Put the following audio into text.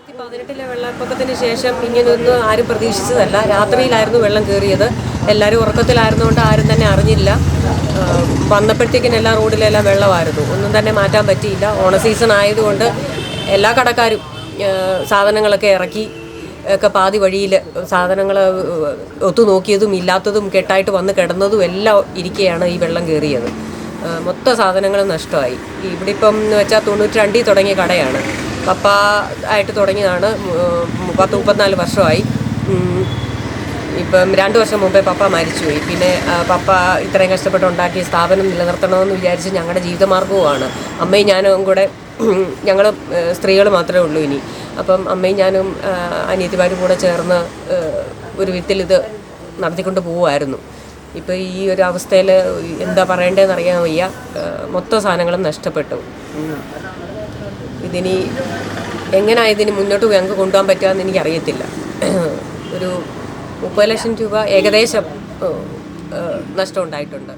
2018 വെള്ളപ്പൊക്കത്തിന് ശേഷം ഇങ്ങനെയൊന്നും ആരും പ്രതീക്ഷിച്ചതല്ല. രാത്രിയിലായിരുന്നു വെള്ളം കയറിയത്. എല്ലാവരും ഉറക്കത്തിലായിരുന്നുകൊണ്ട് ആരും തന്നെ അറിഞ്ഞില്ല. വന്നപ്പോഴത്തേക്കിന് എല്ലാ റോഡിലെല്ലാം വെള്ളമായിരുന്നു. ഒന്നും തന്നെ മാറ്റാൻ പറ്റിയില്ല. ഓണ സീസൺ ആയതുകൊണ്ട് എല്ലാ കടക്കാരും സാധനങ്ങളൊക്കെ ഇറക്കി ഒക്കെ പാതി വഴിയിൽ സാധനങ്ങൾ ഒത്തുനോക്കിയതും ഇല്ലാത്തതും കെട്ടായിട്ട് വന്ന് കിടന്നതും എല്ലാം ഇരിക്കുകയാണ് ഈ വെള്ളം കയറിയത്. മൊത്തം സാധനങ്ങളും നഷ്ടമായി. ഇവിടെ ഇപ്പം എന്ന് വെച്ചാൽ 92 തുടങ്ങിയ കടയാണ്. പപ്പ ആയിട്ട് തുടങ്ങിയതാണ്. 34 വർഷമായി. ഇപ്പം 2 വർഷം മുമ്പേ പപ്പ മരിച്ചുപോയി. പിന്നെ പപ്പ ഇത്രയും കഷ്ടപ്പെട്ടുണ്ടാക്കിയ സ്ഥാപനം നിലനിർത്തണമെന്ന് വിചാരിച്ച് ഞങ്ങളുടെ ജീവിതമാർഗവുമാണ്. അമ്മയും ഞാനും കൂടെ, ഞങ്ങൾ സ്ത്രീകൾ മാത്രമേ ഉള്ളൂ ഇനി. അപ്പം അമ്മയും ഞാനും അനിയത്തിമാരും കൂടെ ചേർന്ന് ഒരു വിധത്തിൽ ഇത് നടത്തിക്കൊണ്ട് പോവുമായിരുന്നു. ഇപ്പോൾ ഈ ഒരു അവസ്ഥയിൽ എന്താ പറയേണ്ടതെന്ന് അറിയാൻ വയ്യ. മൊത്തം സാധനങ്ങളും നഷ്ടപ്പെട്ടു. ഇതിനി എങ്ങനെയാണ് ഇതിന് മുന്നോട്ട് ഞങ്ങൾക്ക് കൊണ്ടുപോകാൻ പറ്റുകയെന്ന് എനിക്കറിയത്തില്ല. ഒരു 30 ലക്ഷം രൂപ ഏകദേശം നഷ്ടം ഉണ്ടായിട്ടുണ്ട്.